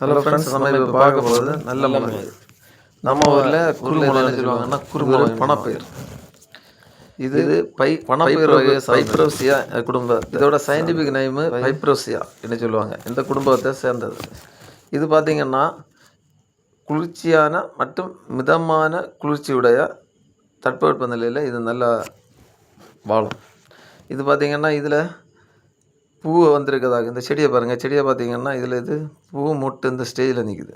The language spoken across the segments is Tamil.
ஹலோ ஃப்ரெண்ட்ஸ், நம்ம இப்போ பார்க்க போகிறது நல்ல மிளகு. நம்ம ஊரில் குறுமிளகுன்னு சொல்லுவாங்கன்னா குறுமிளகு பணப்பயிர். இது பணப்பயிர் வகை பைப்ரோசியா குடும்பம். இதோட சயின்டிஃபிக் நேம் பைப்ரோசியா என்று சொல்லுவாங்க. இந்த குடும்பத்தை சேர்ந்தது. இது பார்த்திங்கன்னா குளிர்ச்சியான மற்றும் மிதமான குளிர்ச்சியுடைய தட்பவெப்ப நிலையில் இது நல்லா வாழும். இது பார்த்திங்கன்னா இதில் பூ வந்திருக்கதாக இந்த செடியை பாருங்கள். செடியை பார்த்திங்கன்னா இதில் இது பூ மொட்டு இந்த ஸ்டேஜில் நிற்குது.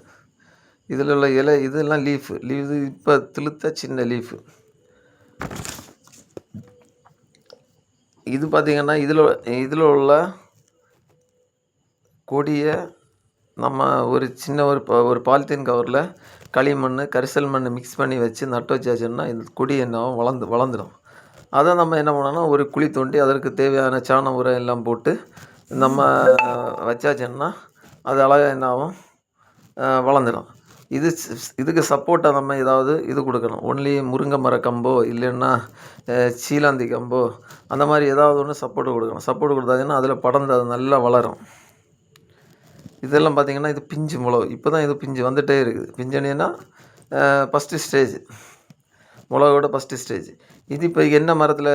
இதில் உள்ள இலை இதெல்லாம் லீஃபு இது இப்போ திழுத்த சின்ன லீஃபு. இது பார்த்திங்கன்னா இதில் உள்ள கொடியை நம்ம ஒரு சின்ன ஒரு பாலித்தீன் கவரில் களிமண் கரிசல் மண் மிக்ஸ் பண்ணி வச்சு நட்டு வச்சாச்சுன்னா இந்த கொடி என்னாவும் வளர்ந்துடும். அதை நம்ம என்ன பண்ணோன்னா ஒரு குழி தோண்டி அதற்கு தேவையான சாண உரம் எல்லாம் போட்டு நம்ம வச்சாச்சுன்னா அது அழகாக என்னாகும் வளர்ந்துடும். இதுக்கு சப்போர்ட்டாக நம்ம ஏதாவது இது கொடுக்கணும். ஒன்லி முருங்கை மர கம்போ இல்லைன்னா சீலாந்தி கம்போ அந்த மாதிரி ஏதாவது ஒன்று சப்போர்ட்டு கொடுக்கணும். சப்போர்ட் கொடுத்தாச்சுன்னா அதில் படர்ந்து அது நல்லா வளரும். இதெல்லாம் பார்த்திங்கன்னா இது பிஞ்சு மிளகு. இப்போ தான் இது பிஞ்சு வந்துகிட்டே இருக்குது. பிஞ்சனின்னா ஃபஸ்ட்டு ஸ்டேஜ், மிளகோட ஃபஸ்ட்டு ஸ்டேஜ். இது இப்போ என்ன மரத்தில்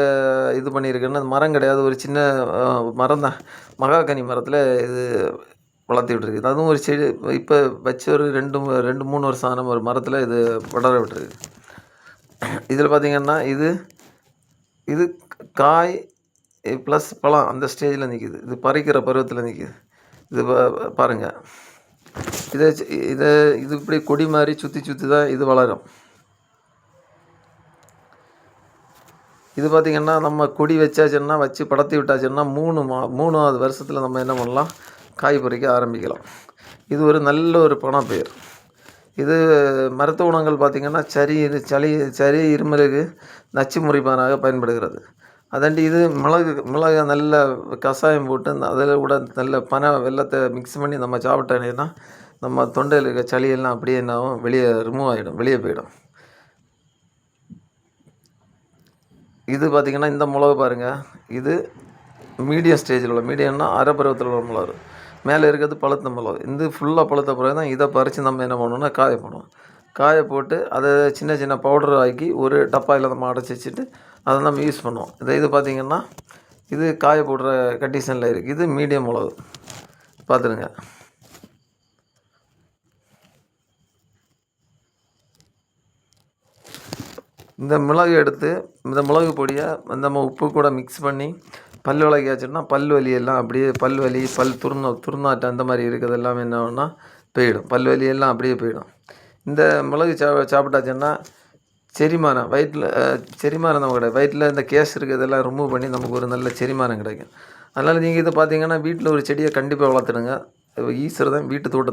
இது பண்ணியிருக்குன்னா மரம் கிடையாது, ஒரு சின்ன மரம் தான். மகாகனி மரத்தில் இது வளர்த்தி விட்டுருக்கு. அதுவும் ஒரு செடி இப்போ வச்சு ஒரு ரெண்டு 3 வருஷம் ஆன ஒரு மரத்தில் இது வளர விட்டுருக்கு. இதில் பார்த்திங்கன்னா இது காய் ப்ளஸ் பழம் அந்த ஸ்டேஜில் நிற்கிது. இது பறிக்கிற பருவத்தில் நிற்கிது. இது பாருங்கள். இது இப்படி கொடி மாதிரி சுற்றி தான் இது வளரும். இது பார்த்திங்கன்னா நம்ம கொடி வச்சாச்சுன்னா வச்சு படத்தி விட்டாச்சுன்னா 3வது வருஷத்தில் நம்ம என்ன பண்ணலாம், காய் பறிக்க ஆரம்பிக்கலாம். இது ஒரு நல்ல ஒரு பணப்பயிர். இது மருத்துவ குணங்கள் பார்த்திங்கன்னா சளி இருமலுக்கு நச்சு முறிப்பானாக பயன்படுகிறது. அதாண்டி இது மிளகு நல்ல கஷாயம் போட்டு அதில் கூட நல்ல வெல்லத்தை மிக்ஸ் பண்ணி நம்ம சாப்பிட்டோன்னா நம்ம தொண்டையில் இருக்க சளியெல்லாம் அப்படியே என்னாகும் வெளியே ரிமூவ் ஆகிடும், வெளியே போயிடும். இது பார்த்திங்கன்னா இந்த மிளகு பாருங்கள். இது மீடியம் ஸ்டேஜில் உள்ள, மீடியம்னா அரை பருவத்தில் உள்ள மிளகு. மேலே இருக்கிறது பழுத்த மிளகு. இந்த ஃபுல்லாக பழுத்த பிறகு தான் இதை பறித்து நம்ம என்ன பண்ணணும்னா காய போடுவோம். காய போட்டு அதை சின்ன பவுடர் ஆக்கி ஒரு டப்பாயில் நம்ம அடைச்சி வச்சுட்டு அதை நம்ம யூஸ் பண்ணுவோம். இது பார்த்திங்கன்னா இது காய போடுற கண்டிஷனில் இருக்குது. இது மீடியம் மிளகு பார்த்துருங்க. இந்த மிளகு எடுத்து இந்த மிளகு பொடியை நம்ம உப்பு கூட மிக்ஸ் பண்ணி பல் விளக்கியாச்சுன்னா பல் வலியெல்லாம் அப்படியே பல் துர்நாட்டம் அந்த மாதிரி இருக்கிறது எல்லாமே என்ன ஆகும்னா போயிடும். பல் வலியெல்லாம் அப்படியே போயிடும். இந்த மிளகு சாப்பிட்டாச்சுன்னா செரிமானம் செரிமானம் நம்ம கிடையாது. வயிற்றில் இந்த கேஸ் இருக்கிறதெல்லாம் ரிமூவ் பண்ணி நமக்கு ஒரு நல்ல செரிமானம் கிடைக்கும். அதனால் நீங்கள் இதை பார்த்தீங்கன்னா வீட்டில் ஒரு செடியை கண்டிப்பாக வளர்த்துடுங்க. ஈஸர் தான் வீட்டு தோட்டத்தில்